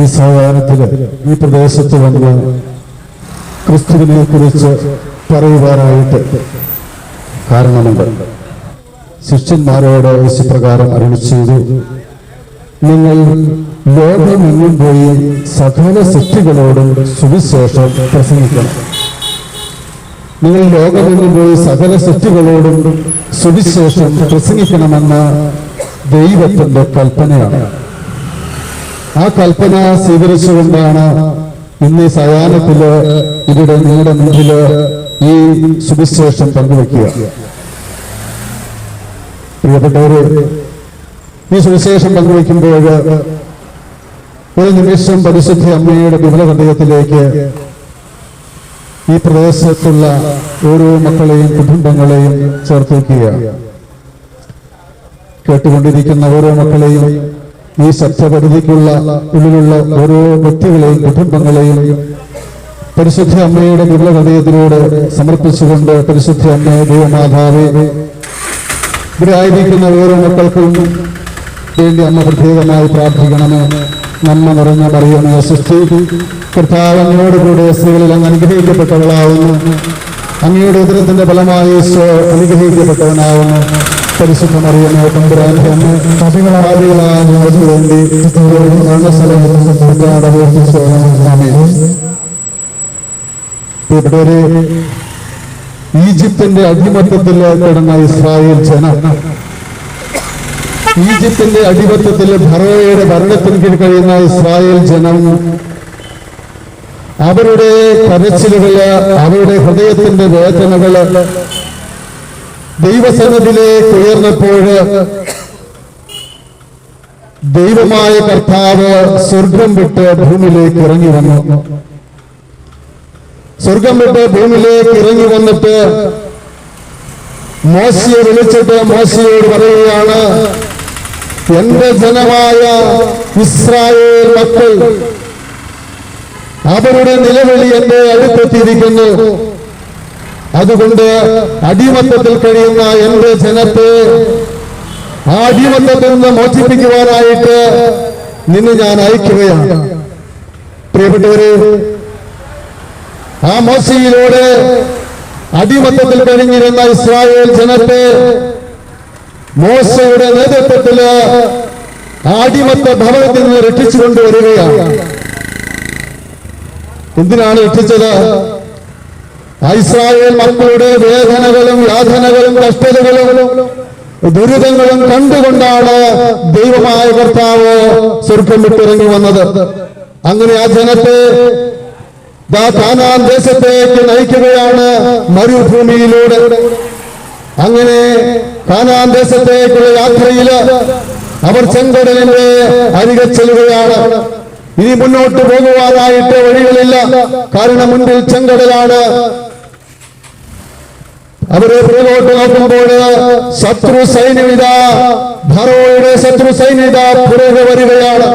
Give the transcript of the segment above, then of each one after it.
ഈ സായാഹ്നത്തിൽ ഈ പ്രദേശത്ത് വന്ന് ക്രിസ്തുവിനെ കുറിച്ച് പറയുവാനായിട്ട് കാരണമുണ്ട്. ശിഷ്യന്മാരോട് ഇപ്രകാരം അരുളി ചെയ്തു, നിങ്ങൾ ലോകമെങ്ങും പോയി സകല സൃഷ്ടികളോടും സുവിശേഷം പ്രസംഗിക്കണം. നിങ്ങൾ ലോകമെങ്ങും പോയി സകല സൃഷ്ടികളോടും സുവിശേഷം പ്രസംഗിക്കണമെന്ന ദൈവത്തിന്റെ കൽപ്പനയാണ്. ആ കൽപ്പന സ്വീകരിച്ചുകൊണ്ടാണ് ഇന്ന് ഈ സായാഹ്നത്തില് ഇവിടെ നിങ്ങളുടെ മുമ്പില് ഈ സുവിശേഷം പങ്കുവയ്ക്കുക. പ്രിയപ്പെട്ടവര്, ഈ സുവിശേഷം പങ്കുവയ്ക്കുമ്പോൾ ഒരു നിമിഷം പരിശുദ്ധ അമ്മയുടെ വിമല ഹൃദയത്തിലേക്ക് ഈ പ്രദേശത്തുള്ള ഓരോ മക്കളെയും കുടുംബങ്ങളെയും ചേർത്ത് വയ്ക്കുകയാണ്. കേട്ടുകൊണ്ടിരിക്കുന്ന ഓരോ മക്കളെയും, ഈ ശബ്ദപരിധിക്കുള്ള ഉള്ളിലുള്ള ഓരോ വ്യക്തികളെയും കുടുംബങ്ങളെയും പരിശുദ്ധ അമ്മയുടെ വിമല ഹൃദയത്തിലൂടെ സമർപ്പിച്ചുകൊണ്ട്, പരിശുദ്ധ അമ്മയെ ദൈവമാതാവേ, ഇവിടെ ആയിരിക്കുന്ന ഓരോ മക്കൾക്കും വേണ്ടി അമ്മ പ്രത്യേകമായി പ്രാർത്ഥിക്കണമേ. നന്മ നിറഞ്ഞ മറിയമേ, സൃഷ്ടി കർത്താവ് അങ്ങയോടുകൂടെ സ്ത്രീകളിൽ അങ്ങ് അനുഗ്രഹിക്കപ്പെട്ടവളാവുന്നു. അങ്ങയുടെ ഉദരത്തിന്റെ ഫലമായി ഈശോ അനുഗ്രഹിക്കപ്പെട്ടവനാവുന്നു. പരിശുദ്ധ മറിയമേ, തമ്പുരാന്റെ അമ്മ, പാപികളായ ഞങ്ങൾക്ക് വേണ്ടി പ്രിയപ്പെട്ടവരെ, ഈജിപ്തിന്റെ അടിമത്തത്തിൽ കിടന്ന ഇസ്രായേൽ ജനം, ഈജിപ്തിന്റെ അടിമത്തത്തിൽ ഫറോയുടെ ഭരണത്തിന് കീഴിൽ കഴിയുന്ന ഇസ്രായേൽ ജനം, അവരുടെ കരച്ചിലുകള്, അവരുടെ ഹൃദയത്തിന്റെ വേദനകള് ദൈവസന്നിധിയിലേക്ക് ഉയർന്നപ്പോൾ ദൈവമായ കർത്താവ് സ്വർഗം വിട്ട് ഭൂമിയിലേക്ക് ഇറങ്ങി വന്നു. സ്വർഗം വിട്ട് ഭൂമിയിലേക്ക് ഇറങ്ങി വന്നിട്ട് മോശയെ വിളിച്ചിട്ട് മോശയോട് പറയുകയാണ്, എന്റെ ജനമായ ഇസ്രായേൽ മക്കൾ, അവരുടെ നിലവിളി എന്റെ അടുത്തെത്തിയിരിക്കുന്നു. അതുകൊണ്ട് അടിമത്തത്തിൽ കഴിയുന്ന എന്റെ ജനത്തെ ആ അടിമത്തത്തിൽ നിന്ന് മോചിപ്പിക്കുവാനായിട്ട് നിന്നെ ഞാൻ അയക്കുകയാണ്. പ്രിയപ്പെട്ടവരെ, ആ മോശയിലൂടെ അടിമത്തത്തിൽ കഴിഞ്ഞിരുന്ന ഇസ്രായേൽ ജനത്തെ മോശയുടെ നേതൃത്വത്തില് അടിമത്ത ഭവനത്തിൽ നിന്ന് രക്ഷിച്ചുകൊണ്ടുവരികയാണ്. എന്തിനാണ് രക്ഷിച്ചത്? ഇസ്രായേൽ മക്കളുടെ വേദനകളും യാതനകളും കഷ്ടതകളും ദുരിതങ്ങളും കണ്ടുകൊണ്ടാണ് ദൈവമായ കർത്താവ് സ്വർഗം വിട്ടിറങ്ങി വന്നത്. അങ്ങനെ ആ ജനത്തെ കാനാൻ ദേശത്തേക്ക് നയിക്കുകയാണ് മരുഭൂമിയിലൂടെ. അങ്ങനെ കാനാൻ ദേശത്തേക്കുള്ള യാത്രയില് അവർ ചെങ്കടലിന്റെ അരികെ ചെല്ലുകയാണ്. ഇനി മുന്നോട്ട് പോകുവാനായിട്ട് വഴികളില്ല, കാരണം മുൻപിൽ ചെങ്കടലാണ്. അവരെ പുറകോട്ട് നോക്കുമ്പോൾ ശത്രു സൈന്യമിത, ഫറോയുടെ ശത്രു സൈന്യത പുറകെ വരികയാണ്.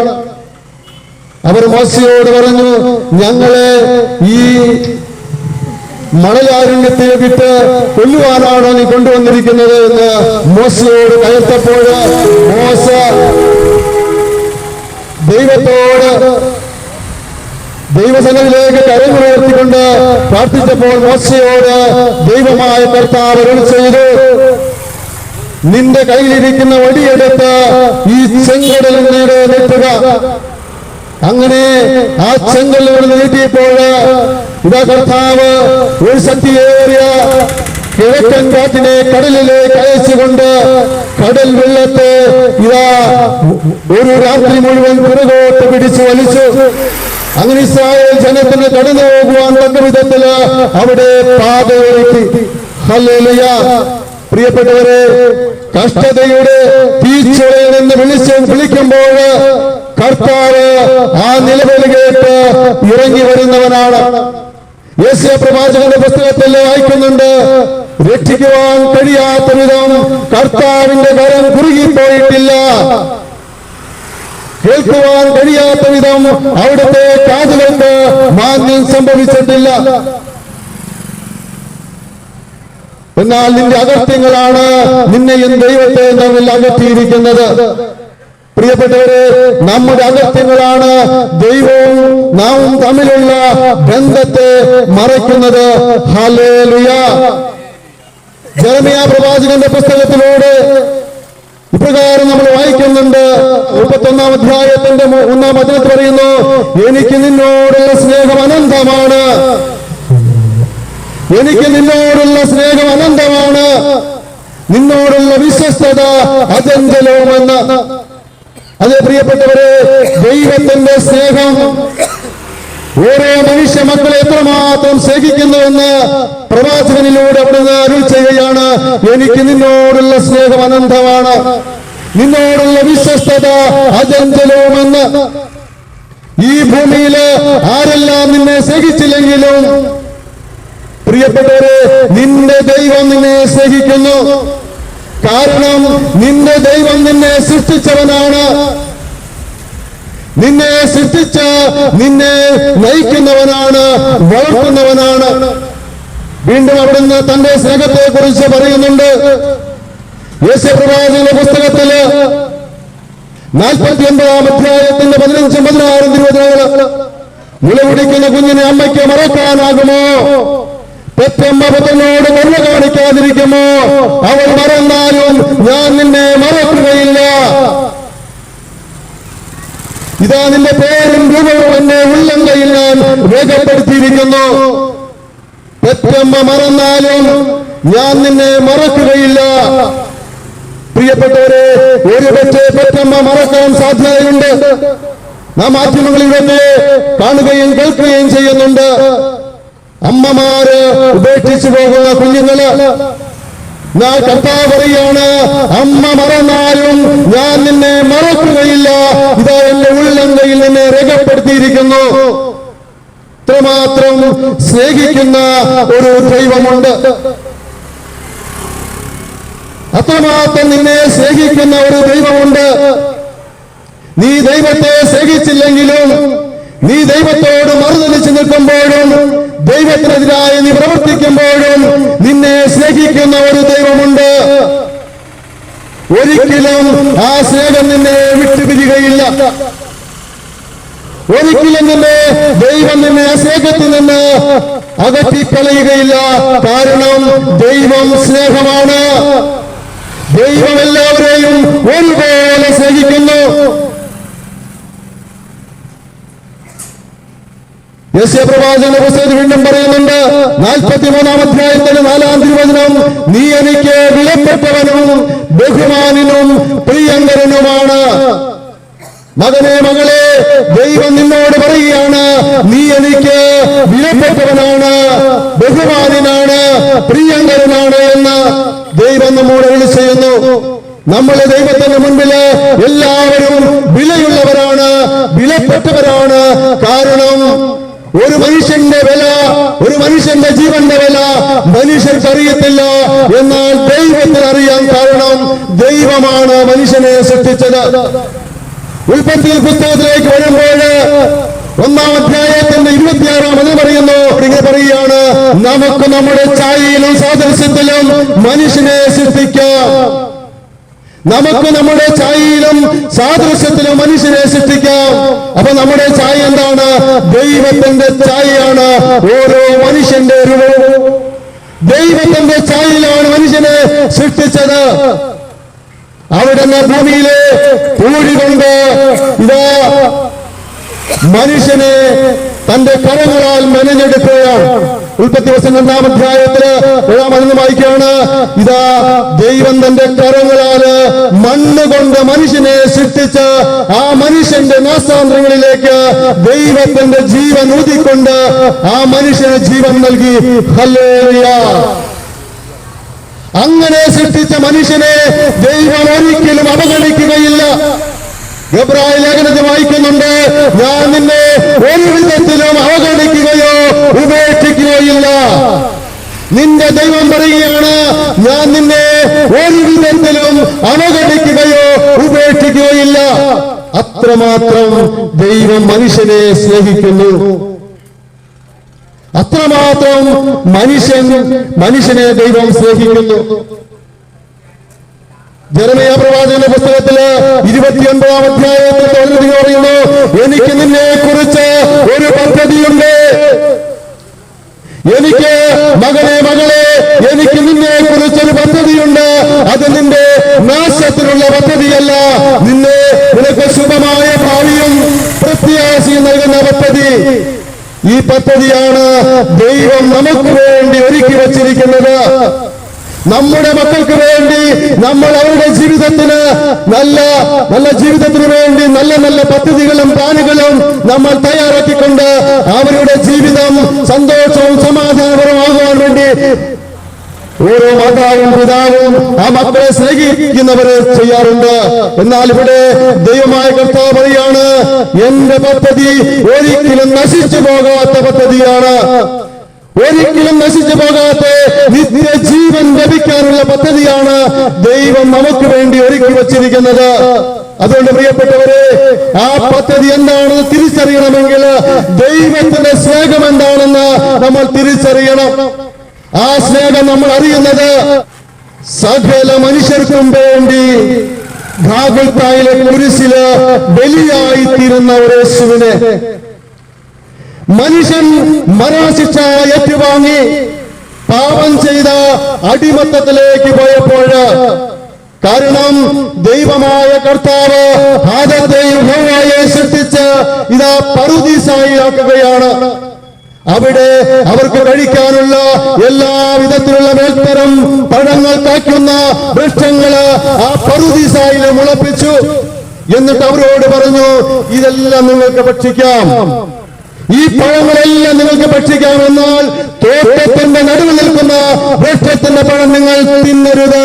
അവർ മോശയോട് പറഞ്ഞു, ഞങ്ങളെ ഈ മണലാരണ്യത്തെ വിട്ട് കൊല്ലുവാനാണോ നീ കൊണ്ടുവന്നിരിക്കുന്നത് എന്ന് മോശയോട് കയർത്തപ്പോൾ മോശ ദൈവത്തോട് ദൈവസന്നിധിയിലേക്ക് കരങ്ങളുയർത്തിക്കൊണ്ട് പ്രാർത്ഥിച്ചപ്പോൾ മോശയോട് ദൈവമായ കർത്താവ് അരുളി ചെയ്തു, നിന്റെ കയ്യിലിരിക്കുന്ന വടിയെടുത്ത് ഈ ചെങ്കടലിൽ നേരെ നീട്ടുക. അങ്ങനെ ആ ചെങ്കടലിൽ നീട്ടിയപ്പോൾ ഇതാ കർത്താവ് ഒരു ശക്തിയേറിയ കിഴക്കൻ കാറ്റിനെ കടലിലേക്ക് അയച്ചുകൊണ്ട് കടൽ വെള്ളത്തെ ഇതാ ഒരു രാത്രി മുഴുവൻ പുറകോട്ട് പിടിച്ചു വലിച്ചു. അങ്ങനെ ഇസ്രായേൽ ജനത്തിന് കടന്നു പോകുവാൻ തക്ക വിധത്തില് അവിടെ പാതയൊരുക്കി. ഹല്ലേലൂയ. പ്രിയപ്പെട്ടവരെ, കഷ്ടതയുടെ തീച്ചുളയിൽ നിന്ന് വിളിക്കുമ്പോൾ കർത്താവ് ആ നിലവിളി കേട്ട് ഇറങ്ങി വരുന്നവനാണ്. യെശയ്യാ പ്രവാചകന്റെ പുസ്തകത്തിൽ വായിക്കുന്നുണ്ട്, രക്ഷിക്കുവാൻ കഴിയാത്ത വിധം കർത്താവിന്റെ കരം കുറുകിപ്പോയിട്ടില്ല, കേൾക്കുവാൻ കഴിയാത്ത വിധം അവിടുത്തെ കാതുകൾക്ക് മാന്യം സംഭവിച്ചിട്ടില്ല. എന്നാൽ നിന്റെ അകൃത്യങ്ങളാണ് നിന്നെയും ദൈവത്തെ തമ്മിൽ അകറ്റിയിരിക്കുന്നത്. പ്രിയപ്പെട്ടവരെ, നമ്മുടെ അകത്യങ്ങളാണ് ദൈവവും നാമും തമ്മിലുള്ള ബന്ധത്തെ മറയ്ക്കുന്നത്. ഹല്ലേലൂയ. ജെറമ്യാ പ്രവാചകന്റെ പുസ്തകത്തിലൂടെ ഇപ്രകാരം നമ്മൾ വായിക്കുന്നുണ്ട്. 31-ാം അധ്യായത്തിന്റെ 1-ാം വചനത്തിൽ പറയുന്നു, എനിക്ക് നിന്നോടുള്ള സ്നേഹം അനന്തമാണ്, എനിക്ക് നിന്നോടുള്ള സ്നേഹം അനന്തമാണ്, നിന്നോടുള്ള വിശ്വസ്തത അചഞ്ചലവുമെന്ന്. അതെ പ്രിയപ്പെട്ടവരെ, ദൈവത്തിന്റെ സ്നേഹം ഓരോ മനുഷ്യ മക്കളെ എത്രമാത്രം സ്നേഹിക്കുന്നുവെന്ന് പ്രവാചകനിലൂടെ അവിടുന്ന് അരുൾ ചെയ്യുകയാണ്. എനിക്ക് നിന്നോടുള്ള സ്നേഹം അനന്തമാണ്, നിന്നോടുള്ള വിശ്വസ്തത അചഞ്ചലവുമെന്ന്. ഈ ഭൂമിയില് ആരെല്ലാം നിന്നെ സ്നേഹിച്ചില്ലെങ്കിലും പ്രിയപ്പെട്ടവരെ, നിന്റെ ദൈവം നിന്നെ സ്നേഹിക്കുന്നു. കാരണം നിന്റെ ദൈവം നിന്നെ സൃഷ്ടിച്ചവനാണ്, നിന്നെ സൃഷ്ടിച്ച് നിന്നെ നയിക്കുന്നവനാണ്, വളർത്തുന്നവനാണ്. വീണ്ടും അവിടുന്ന് തന്റെ സ്നേഹത്തെ കുറിച്ച് പറയുന്നുണ്ട്. യെശയ്യാപ്രവാചകന്റെ പുസ്തകത്തില് 49-ാം അധ്യായത്തിന്റെ 15-ഉം 16-ഉം തിരുവചനങ്ങള്, മുലകുടിക്കുന്ന കുഞ്ഞിനെ അമ്മയ്ക്ക് മറക്കാനാകുമോ? പെറ്റമ്മ പുത്രനോട് കരുണ കാണിക്കാതിരിക്കുമോ? അവൾ മറന്നാലും ഞാൻ നിന്നെ മറക്കുകയില്ല. ഇതാ നിന്റെ പേരും രൂപവും എന്നെ ഉള്ളങ്കയിൽ ഞാൻ രേഖപ്പെടുത്തിയിരിക്കുന്നു. പെറ്റമ്മ മറന്നാലും ഞാൻ നിന്നെ മറക്കുകയില്ല. പ്രിയപ്പെട്ടവരെ, ഒരു പെറ്റമ്മ മറക്കാൻ സാധ്യതയുണ്ട്. നാം മാധ്യമങ്ങളിലൊക്കെ കാണുകയും കേൾക്കുകയും ചെയ്യുന്നുണ്ട്. അമ്മമാര് ഉപേക്ഷിച്ചു പോകുന്ന കുഞ്ഞുങ്ങള്. ഞാൻ കർത്താവ് പറയാണ്, അമ്മ മറന്നാലും ഞാൻ നിന്നെ മറക്കുകയില്ല. ഇതാ എന്റെ ഉള്ളങ്കയിൽ നിന്നെ രേഖപ്പെടുത്തിയിരിക്കുന്നു. ഇത്രമാത്രം സ്നേഹിക്കുന്ന ഒരു ദൈവമുണ്ട്, അത്രമാത്രം നിന്നെ സ്നേഹിക്കുന്ന ഒരു ദൈവമുണ്ട്. നീ ദൈവത്തെ സ്നേഹിച്ചില്ലെങ്കിലും, നീ ദൈവത്തോട് മറുതലിച്ചു നിൽക്കുമ്പോഴും, ദൈവത്തിനെതിരായി നീ പ്രവർത്തിക്കുമ്പോഴും നിന്നെ സ്നേഹിക്കുന്ന ഒരു ദൈവമുണ്ട്. ഒരിക്കലും ആ സ്നേഹം നിന്നെ വിട്ടുപിരികയില്ല. ഒരിക്കലും നിന്നെ ദൈവം നിന്നെ ആ സ്നേഹത്തിൽ നിന്ന് അകറ്റിക്കളയുകയില്ല. കാരണം ദൈവം സ്നേഹമാണ്. ദൈവം എല്ലാവരെയും ഒരുപോലെ സ്നേഹിക്കുന്നു. യെശയ്യാപ്രവാചകന്റെ പുസ്തകത്തിൽ വീണ്ടും പറയുന്നുണ്ട്, 43-ാം അധ്യായത്തിന്റെ 4-ാം തിരുവചനം, നീ എനിക്ക് വിലപ്പെട്ടവനും ബഹുമാനനും പ്രിയങ്കരനുമാണ്. മകനെ, മകളെ, ദൈവം നിന്നോട് പറയുകയാണ്, നീ എനിക്ക് വിലപ്പെട്ടവനാണ്, ബഹുമാനനാണ്, പ്രിയങ്കരനാണ് എന്ന് ദൈവം നമ്മോട് വിളി ചെയ്യുന്നു. നമ്മളെ ദൈവത്തിന്റെ മുൻപില് എല്ലാവരും വിലയുള്ളവരാണ്, വിലപ്പെട്ടവരാണ്. കാരണം ഒരു മനുഷ്യന്റെ വില, ഒരു മനുഷ്യന്റെ ജീവന്റെ വില മനുഷ്യർക്ക് അറിയത്തില്ല, എന്നാൽ ദൈവത്തിന് അറിയാൻ. കാരണം ദൈവമാണ് മനുഷ്യനെ സൃഷ്ടിച്ചത്. ഉൽപ്പത്തി പുസ്തകത്തിലേക്ക് വരുമ്പോൾ 1-ാം അധ്യായത്തിന്റെ 26-ാം വചനം പറയുന്നു, ഇങ്ങനെ പറയുകയാണ്, നമുക്ക് നമ്മുടെ ഛായയിലും സാദൃശ്യത്തിലും മനുഷ്യനെ സൃഷ്ടിക്കാം. നമുക്ക് നമ്മുടെ ഛായയിലും സാദൃശ്യത്തിലും മനുഷ്യനെ സൃഷ്ടിക്കാം. അപ്പൊ നമ്മുടെ ഛായ എന്താണ്? ദൈവത്തിന്റെ ഛായയാണ് ഓരോ മനുഷ്യന്റെ രൂപവും. ദൈവത്തിന്റെ ഛായയിലാണ് മനുഷ്യനെ സൃഷ്ടിച്ചത്. അവിടുന്ന് ഭൂമിയിലെ പൂഴി കൊണ്ട് ഇതാ മനുഷ്യനെ തന്റെ കരങ്ങളാൽ മെനഞ്ഞെടുക്കുകയാണ്. ഉൽപ്പത്തി 2-ാം അധ്യായത്തില് 7-ാം വചനം വായിക്കുകയാണ്, ഇതാ ദൈവം തന്റെ കരങ്ങളാല് മണ്ണ് കൊണ്ട് മനുഷ്യനെ സൃഷ്ടിച്ച് ആ മനുഷ്യന്റെ നാസാന്തരങ്ങളിലേക്ക് ദൈവത്തിന്റെ ജീവൻ ഊതിക്കൊണ്ട് ആ മനുഷ്യന് ജീവൻ നൽകി. ഹല്ലേലൂയ. അങ്ങനെ സൃഷ്ടിച്ച മനുഷ്യനെ ദൈവം ഒരിക്കലും അവഗണിക്കുകയില്ല. എബ്രായ ലേഖനത്തിൽ വായിക്കുന്നുണ്ട്, ഞാൻ നിന്നെ ഒരു വിധത്തിലും അവഗണിക്കുകയോ ഉപേക്ഷിക്കുകയില്ല. നിന്റെ ദൈവം പറയുകയാണ്, ഞാൻ നിന്നെ ഒരു വിധത്തിലും അവഗണിക്കുകയോ ഉപേക്ഷിക്കുകയില്ല. അത്രമാത്രം ദൈവം മനുഷ്യനെ സ്നേഹിക്കുന്നു. അത്രമാത്രം മനുഷ്യനെ ദൈവം സ്നേഹിക്കുന്നു. ജെറമിയ പ്രവാചകന്റെ പുസ്തകത്തില് 29-ാം അധ്യായത്തിൽ പറയുന്നു, എനിക്ക് നിന്നെ കുറിച്ച് ഒരു പദ്ധതിയുണ്ട്. എനിക്ക് മകളെ എനിക്ക് നിന്നെ കുറിച്ചൊരു പദ്ധതിയുണ്ട്. അത് നിന്റെ നാശത്തിനുള്ള പദ്ധതിയല്ല, നിനക്ക് ശുഭമായ ഭാവിയും പ്രത്യാശയും നൽകുന്ന പദ്ധതി. ഈ പദ്ധതിയാണ് ദൈവം നമുക്ക് വേണ്ടി ഒരുക്കി വച്ചിരിക്കുന്നത്. നമ്മുടെ മക്കൾക്ക് വേണ്ടി നമ്മൾ അവരുടെ ജീവിതത്തിന് നല്ല ജീവിതത്തിന് വേണ്ടി നല്ല പദ്ധതികളും പ്ലാനുകളും നമ്മൾ തയ്യാറാക്കിക്കൊണ്ട് അവരുടെ ജീവിതം സന്തോഷവും സമാധാനപരമാകുവാൻ വേണ്ടി ഓരോ മാതാവും പിതാവും ആ മക്കളെ സ്നേഹിക്കുന്നവരെ ചെയ്യാറുണ്ട്. എന്നാൽ ഇവിടെ ദൈവമായ കർത്താവ് പറയാണ്, എന്റെ പദ്ധതി ഒരിക്കലും നശിച്ചു പോകാത്ത പദ്ധതിയാണ്. ഒരിക്കലും നശിച്ചു പോകാത്ത നിത്യജീവൻ ലഭിക്കാനുള്ള പദ്ധതിയാണ് ദൈവം നമുക്ക് വേണ്ടി ഒരുക്കി വച്ചിരിക്കുന്നത്. അതുകൊണ്ട് പ്രിയപ്പെട്ടവരെ, ആ പദ്ധതി എന്താണെന്ന് തിരിച്ചറിയണമെങ്കിൽ ദൈവത്തിന്റെ സ്നേഹം എന്താണെന്ന് നമ്മൾ തിരിച്ചറിയണം. ആ സ്നേഹം നമ്മൾ അറിയുന്നത് സകല മനുഷ്യർക്കും വേണ്ടി ഗാഗുൽത്തായിലെ കുരിശില് ബലിയായി തീരുന്ന ഒരു യേശുവിനെ മനുഷ്യൻ മരണശിക്ഷ ഏറ്റുവാങ്ങി പാപം ചെയ്ത അടിമത്തത്തിലേക്ക് പോയപ്പോൾ, കാരണം ദൈവമായ കർത്താവ് ആദത്തെയും ഹവ്വായെയും സൃഷ്ടിച്ച് ഇതാ പറുദീസായി ആക്കുകയാണ്. അവിടെ അവർക്ക് കഴിക്കാനുള്ള എല്ലാ വിധത്തിലുള്ള മേൽത്തരം പഴങ്ങൾ കായ്ക്കുന്ന വൃക്ഷങ്ങള് ആ പറുദീസായില് മുളപ്പിച്ചു. എന്നിട്ട് അവരോട് പറഞ്ഞു, ഇതെല്ലാം നിങ്ങൾക്ക് ഭക്ഷിക്കാം, ഈ പഴങ്ങളെല്ലാം നിങ്ങൾക്ക് ഭക്ഷിക്കാം, എന്നാൽ തോട്ടത്തിന്റെ നടുവിൽ നിൽക്കുന്ന വൃക്ഷത്തിന്റെ പഴം നിങ്ങൾ തിന്നരുത്,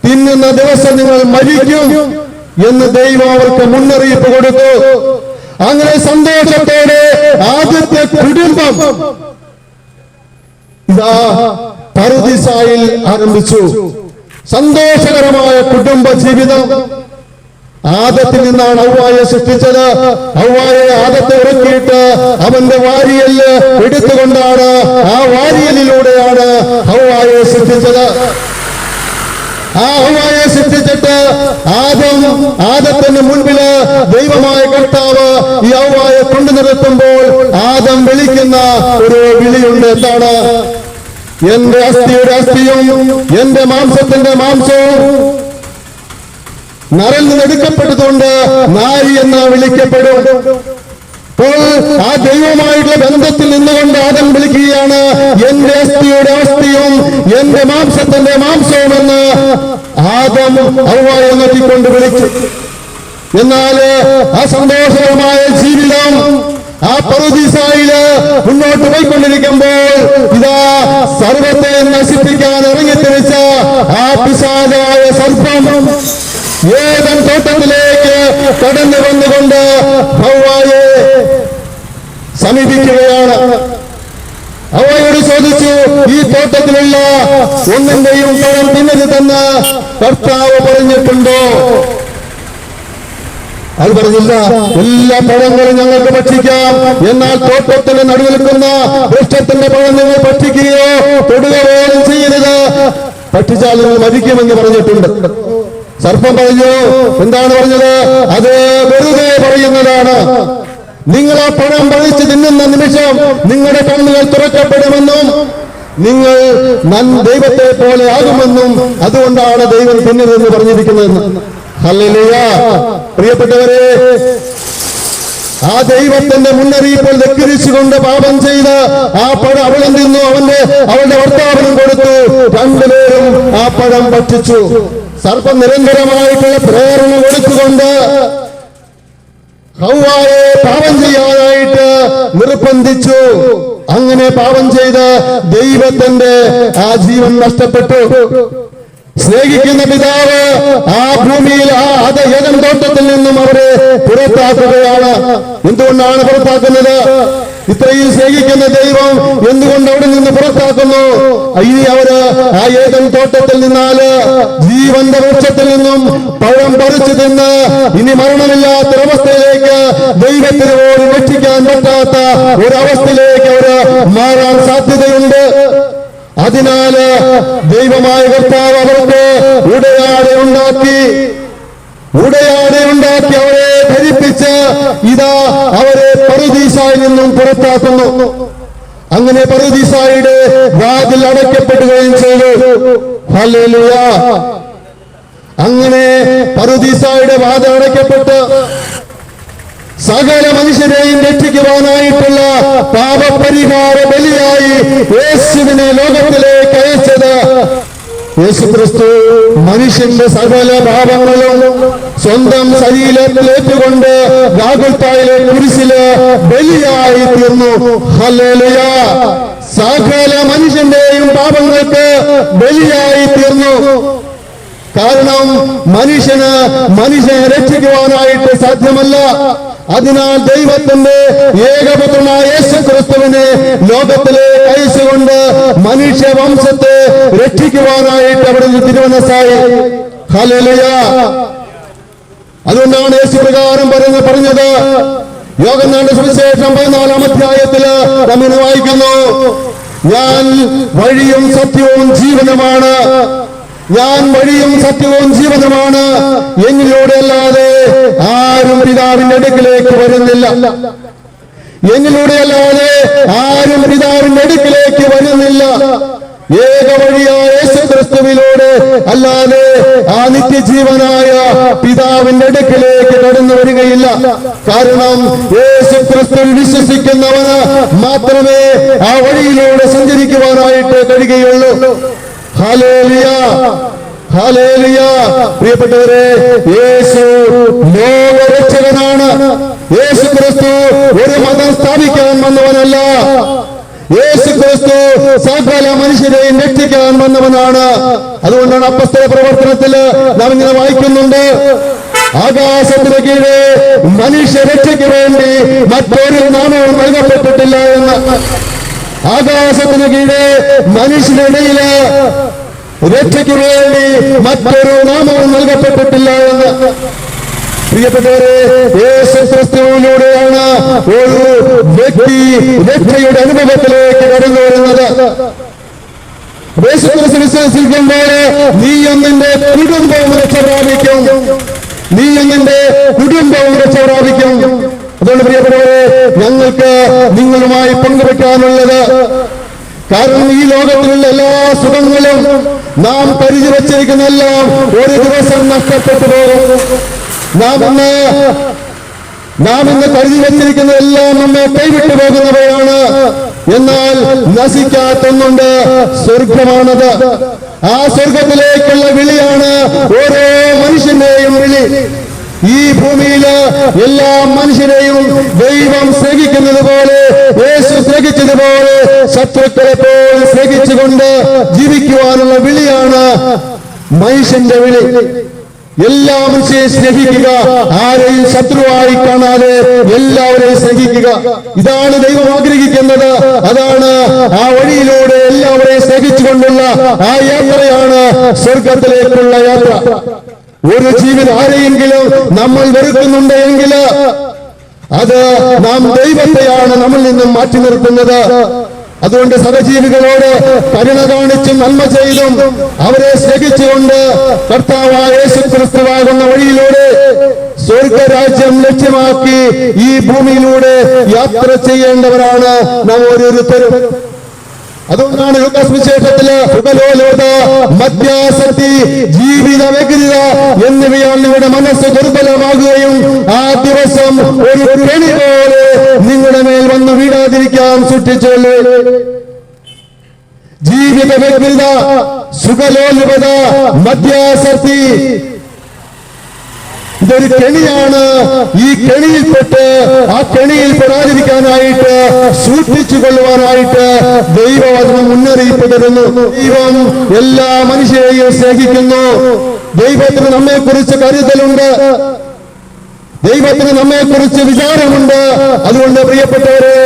തിന്നുന്ന ദിവസം നിങ്ങൾ മരിക്കും എന്ന് ദൈവം അവർക്ക് മുന്നറിയിപ്പ് കൊടുത്തു. അങ്ങനെ സന്തോഷത്തോടെ ആദ്യത്തെ കുടുംബം ഇതാ പറുദീസായിൽ ആരംഭിച്ചു. സന്തോഷകരമായ കുടുംബ ജീവിതം. ആദത്തിൽ നിന്നാണ് ഹവ്വായെ സൃഷ്ടിച്ചത്. ഹവ്വായെ ആദത്തെ ഉറക്കിയിട്ട് അവന്റെ വാരിയല് എടുത്തുകൊണ്ടാണ്, ആ വാരിയലിലൂടെയാണ് ഹവ്വായെ സൃഷ്ടിച്ചത്. ആ ഹവ്വായെ സൃഷ്ടിച്ചിട്ട് ആദത്തിന് മുൻപില് ദൈവമായ കർത്താവ് ഈ ഹവ്വായെ കൊണ്ടു നിർത്തുമ്പോൾ ആദം വിളിക്കുന്ന ഒരു വിളിയുണ്ട്. എന്താണ്? എന്റെ അസ്ഥിയുടെ അസ്ഥിയും എന്റെ മാംസത്തിന്റെ മാംസവും നരൽ നിന്ന് എടുക്കപ്പെട്ടതുകൊണ്ട് നാരി എന്ന് വിളിക്കപ്പെടും. അപ്പോൾ ആ ദൈവമായിട്ടുള്ള ബന്ധത്തിൽ നിന്നുകൊണ്ട് ആദം വിളിക്കുകയാണ്, എന്റെ അസ്ഥിയുടെ അസ്ഥിയും എന്റെ മാംസത്തിന്റെ മാംസവും എന്ന് ആദം ഹവ്വായെ നോക്കിക്കൊണ്ട് വിളിച്ചു. എന്നാൽ ആ സന്തോഷകരമായ ജീവിതം ആ പറുദീസായില് മുന്നോട്ട് പോയിക്കൊണ്ടിരിക്കുമ്പോൾ ഇതാ സർവത്തെ നശിപ്പിക്കാൻ ഇറങ്ങിത്തിരിച്ച ആ പിശാചായ സർപ്പം ഏദൻ തോട്ടത്തിലേക്ക് കടന്നു വന്നുകൊണ്ട് ഹവ്വായെ സമീപിക്കുകയാണ്. ഹവ്വായോട് ചോദിച്ചു, ഈ തോട്ടത്തിലുള്ള ഒന്നിന്റെയും പഴം തിന്നരുതെന്ന് കർത്താവ് പറഞ്ഞിട്ടുണ്ടോ? അത് പറഞ്ഞില്ല. എല്ലാ പഴങ്ങളും ഞങ്ങൾക്ക് ഭക്ഷിക്കാം, എന്നാൽ തോട്ടത്തിന് നടുവിൽ നിൽക്കുന്ന വൃക്ഷത്തിന്റെ പഴം നിങ്ങൾ ഭക്ഷിക്കുകയോ തൊടുക പോലും ചെയ്യരുത്, ഭക്ഷിച്ചാൽ നിങ്ങൾ മരിക്കുമെന്ന് പറഞ്ഞിട്ടുണ്ട്. സർപ്പം പറഞ്ഞു, എന്താണ് പറഞ്ഞത്? അത് വെറുതെ പറയുന്നതാണ്. നിങ്ങൾ ആ പഴം പഴിച്ച് തിന്നുന്ന നിമിഷം നിങ്ങളുടെ കണ്ണുകൾ തുറക്കപ്പെടുമെന്നും നിങ്ങൾ ദൈവത്തെ പോലെ ആകുമെന്നും അതുകൊണ്ടാണ് ദൈവം തിന്നതെന്ന് പറഞ്ഞിരിക്കുന്നതെന്ന്. ഹല്ലേലൂയ. പ്രിയപ്പെട്ടവരെ, ആ ദൈവത്തിന്റെ മുന്നറിയിപ്പോൾ ധിക്കരിച്ചുകൊണ്ട് പാപം ചെയ്ത് ആ പഴം അവളും തിന്നു, അവളുടെ ഭർത്താവിനും കൊടുത്തു. രണ്ടുപേരും ആ പഴം ഭക്ഷിച്ചു. സർപ്പം നിരന്തരമായിട്ടുള്ള പ്രേരണ കൊടുത്തുകൊണ്ട് ഹവ്വായെ പാപം ചെയ്യാനായിട്ട് നിർബന്ധിച്ചു. അങ്ങനെ പാപം ചെയ്ത് ദൈവത്തിന്റെ ആ ജീവൻ നഷ്ടപ്പെട്ടു. സ്നേഹിക്കുന്ന പിതാവ് ആ ഭൂമിയിൽ ഏദൻ തോട്ടത്തിൽ നിന്നും അവരെ പുറത്താക്കുകയാണ്. എന്തുകൊണ്ടാണ് പുറത്താക്കുന്നത്? ഇത്രയും സ്നേഹിക്കുന്ന ദൈവം എന്തുകൊണ്ട് അവിടെ നിന്ന് പുറത്താക്കുന്നു? ഇനി അവര് ആ ഏദൻ തോട്ടത്തിൽ നിന്നാല് ജീവന്റെ വൃക്ഷത്തിൽ നിന്നും പഴം പറിച്ചു തിന്ന് ഇനി മരണമില്ലാത്തൊരവസ്ഥയിലേക്ക് ദൈവത്തിന് പോലും രക്ഷിക്കാൻ പറ്റാത്ത ഒരവസ്ഥയിലേക്ക് അവര് മാറാൻ സാധ്യതയുണ്ട്. അതിനാല് ദൈവമായ കർത്താവ് അവർക്ക് ഉടയാടെ ഉണ്ടാക്കി അവരെ ധരിപ്പിച്ച് ഇതാ അവരെ പറുദീസായിൽ നിന്നും പുറത്താക്കുന്നു. അങ്ങനെ പറുദീസായുടെ വാതിൽ അടയ്ക്കപ്പെടുകയും ചെയ്തു. ഹല്ലേലൂയ. അങ്ങനെ പറുദീസായുടെ വാതിൽ അടയ്ക്കപ്പെട്ട് സകല മനുഷ്യരെയും രക്ഷിക്കുവാനായിട്ടുള്ള പാപപരിഹാര ബലിയായി യേശുവിനെ ലോകത്തിലേക്ക് അയച്ചത് യേശുക്രിസ്തു മനുഷ്യന്റെ സകല പാപങ്ങളും സ്വന്തം ശരീരത്തിലേറ്റുകൊണ്ട് ഗാഗുൽത്തായിലെ കുരിശില് ബലിയായി തീർന്നു. ഹല്ലേലൂയ. സകല മനുഷ്യന്റെയും പാപങ്ങൾക്ക് ബലിയായി തീർന്നു. കാരണം മനുഷ്യനെ രക്ഷിക്കുവാനായിട്ട് സാധ്യമല്ല. അതിനാൽ ദൈവത്തിന്റെ ഏകപുത്രനായ യേശുക്രിസ്തുവിനെ ലോകത്തിലേക്ക് അയച്ചുകൊണ്ട് മനുഷ്യവംശത്തെ രക്ഷിക്കുവാനായിട്ട് അവിടുന്ന് തിരുമനസ്സായി. ഹല്ലേലൂയ. അതുകൊണ്ടാണ് യേശു പ്രകാരം പറഞ്ഞത്. യോഹന്നാന്റെ സുവിശേഷം 14-ാം അധ്യായത്തില് നമ്മൾ വായിക്കുന്നു, ഞാൻ വഴിയും സത്യവും ജീവനുമാണ്. ഞാൻ വഴിയും സത്യവും ജീവനുമാണ്. എന്നിലൂടെ അല്ലാതെ ആരും പിതാവിന്റെ അടുക്കിലേക്ക് വരുന്നില്ല. എന്നിലൂടെ അല്ലാതെ ആരും പിതാവിന്റെ അടുക്കിലേക്ക് വരുന്നില്ല. ഏക വഴിയായ യേശുക്രിസ്തുവിലൂടെ അല്ലാതെ ആ നിത്യജീവനായ പിതാവിന്റെ അടുക്കിലേക്ക് കടന്നു വരികയില്ല. കാരണം യേശുക്രിസ്തുവിൽ വിശ്വസിക്കുന്നവന് മാത്രമേ ആ വഴിയിലൂടെ സഞ്ചരിക്കുവാനായിട്ട് കഴിയുകയുള്ളൂ. ഹല്ലേലൂയ. ഹല്ലേലൂയ. പ്രിയപ്പെട്ടവരെ, യേശു ലോകരക്ഷകനാണ്. യേശുക്രിസ്തു ഒരു മതം സ്ഥാപിക്കാൻ വന്നവനല്ല. യേശുക്രിസ്തു സകല മനുഷ്യരെയും രക്ഷിക്കാൻ വന്നവനാണ്. അതുകൊണ്ടാണ് അപ്പോസ്തല പ്രവർത്തനത്തില് നാം ഇങ്ങനെ വായിക്കുന്നുണ്ട്, ആകാശത്തിന് കീഴെ മനുഷ്യരക്ഷയ്ക്ക് വേണ്ടി മറ്റൊരു നാമവും നൽകപ്പെട്ടിട്ടില്ല എന്ന്. ആകാശത്തിന് കീഴെ മനുഷ്യനിടയില് രക്ഷയ്ക്ക് വേണ്ടി മറ്റൊരു നാമവും നൽകപ്പെട്ടിട്ടില്ല എന്ന്. പ്രിയപ്പെട്ടവരെ, യേശുക്രിസ്തുവിലൂടെയാണ് ഒരു വ്യക്തി രക്ഷയുടെ അനുഭവത്തിലേക്ക് കടന്നു വരുന്നത്. യേശുക്രിസ്തു വിശ്വസിക്കുമ്പോൾ നീയും നിന്റെ കുടുംബവും രക്ഷ പ്രാപിക്കും. നീയും നിന്റെ കുടുംബവും രക്ഷ പ്രാപിക്കും. അതുകൊണ്ട് പ്രിയപ്പെട്ടവരെ, ഞങ്ങൾക്ക് നിങ്ങളുമായി പങ്കുവെക്കാനുള്ളത്, കാരണം ഈ ലോകത്തിലുള്ള എല്ലാ സുഖങ്ങളും നാം കരുതി വച്ചിരിക്കുന്ന എല്ലാം ഒരു ദിവസം നഷ്ടപ്പെട്ടു പോകും. നാം ഇന്ന് കരുതി വച്ചിരിക്കുന്ന എല്ലാം നമ്മെ കൈവിട്ടു പോകുന്നവയാണ്. എന്നാൽ നശിക്കാത്തൊന്നുണ്ട്, സ്വർഗമാണത്. ആ സ്വർഗത്തിലേക്കുള്ള വിളിയാണ് ഓരോ മനുഷ്യന്റെയും വിളി. ഈ ഭൂമിയില് എല്ലാ മനുഷ്യരെയും ദൈവം സ്നേഹിക്കുന്നത് പോലെ, യേശു സ്നേഹിച്ചതുപോലെ ശത്രുക്കളെ പോലെ സ്നേഹിച്ചുകൊണ്ട് ജീവിക്കുവാനുള്ള വിളിയാണ് മനുഷ്യന്റെ വിളി. എല്ലാ മനുഷ്യരെയും സ്നേഹിക്കുക, ആരെയും ശത്രുവായി കാണാതെ എല്ലാവരെയും സ്നേഹിക്കുക. ഇതാണ് ദൈവം ആഗ്രഹിക്കുന്നത്. അതാണ് ആ വഴിയിലൂടെ എല്ലാവരെയും സ്നേഹിച്ചുകൊണ്ടുള്ള ആ യാത്രയാണ് സ്വർഗത്തിലേക്കുള്ള യാത്ര. ഒരു ജീവൻ ആരെയെങ്കിലും നമ്മൾ വെറുക്കുന്നുണ്ടെങ്കിൽ അത് നാം ദൈവത്തെയാണ് നമ്മിൽ നിന്നും മാറ്റി നിർത്തുന്നത്. അതുകൊണ്ട് സഹജീവികളോട് കരുണ കാണിച്ചും നന്മ ചെയ്തും അവരെ സ്നേഹിച്ചുകൊണ്ട് കർത്താവായ യേശുക്രിസ്തുവാകുന്ന വഴിയിലൂടെ സ്വർഗരാജ്യം ലക്ഷ്യമാക്കി ഈ ഭൂമിയിലൂടെ യാത്ര ചെയ്യേണ്ടവരാണ് നാം ഓരോരുത്തരും. അതുകൊണ്ടാണ് ലൂക്കാസ് സുവിശേഷത്തില് സുഖലോലുത, മദ്യാസക്തി, ജീവിത വ്യഗ്രത എന്നിവയാൽ നിങ്ങളുടെ മനസ്സ് ദുർബലമാകുകയും ആ ദിവസം ഒരു കെണി പോലെ നിങ്ങളുടെ മേൽ വന്ന് വീഴാതിരിക്കാൻ സൂക്ഷിച്ചോളൂ. ജീവിത വ്യഗ്രത, സുഖലോലുപത, മദ്യാസക്തി ഇതൊരു കെണിയാണ്. ഈ കെണിയിൽപ്പെട്ട് ആ കെണിയിൽ പെടാതിരിക്കാനായിട്ട് സൂക്ഷിച്ചു കൊള്ളുവാനായിട്ട് ദൈവവചനം മുന്നറിയിപ്പ് തരുന്നു. ദൈവം എല്ലാ മനുഷ്യരെയും സ്നേഹിക്കുന്നു. ദൈവത്തിന് നമ്മെ കുറിച്ച് കരുതലുണ്ട്. ദൈവത്തിന് നമ്മെ കുറിച്ച് വിചാരമുണ്ട്. അതുകൊണ്ട് പ്രിയപ്പെട്ടവരെ,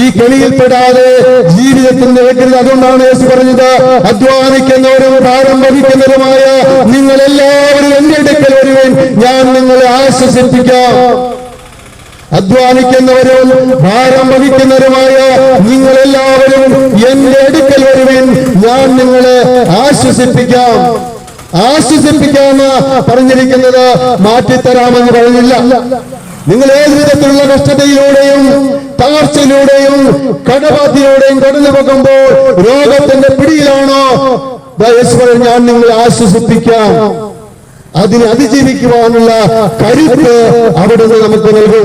ഈ കെണിയിൽപ്പെടാതെ ജീവിതത്തിന്റെ വ്യക്തി. അതുകൊണ്ടാണ് യേശു പറഞ്ഞത്, അധ്വാനിക്കുന്നവരും ഭാരം വഹിക്കുന്നവരുമായ നിങ്ങൾ എല്ലാവരും എന്റെ അടുക്കൽ വരുവിൻ, ഞാൻ നിങ്ങളെ ആശ്വസിപ്പിക്കാം. അധ്വാനിക്കുന്നവരും ഭാരം വഹിക്കുന്നവരുമായ നിങ്ങളെല്ലാവരും എന്റെ അടുക്കൽ വരുവിൻ, ഞാൻ നിങ്ങളെ ആശ്വസിപ്പിക്കാം. ആശ്വസിപ്പിക്കാമെന്ന് പറഞ്ഞിരിക്കുന്നത് മാറ്റിത്തരാമെന്ന് പറഞ്ഞില്ല. നിങ്ങൾ ഏത് വിധത്തിലുള്ള കഷ്ടതയിലൂടെയും തകർച്ചയിലൂടെയും കടബാധ്യതയിലൂടെയും കടന്നു പോകുമ്പോൾ രോഗത്തിന്റെ പിടിയിലാണോ, ഞാൻ നിങ്ങളെ ആശ്വസിപ്പിക്കാം. അതിനെ അതിജീവിക്കുവാനുള്ള കരുത്ത് അവിടുന്ന് നമുക്ക് നൽകും.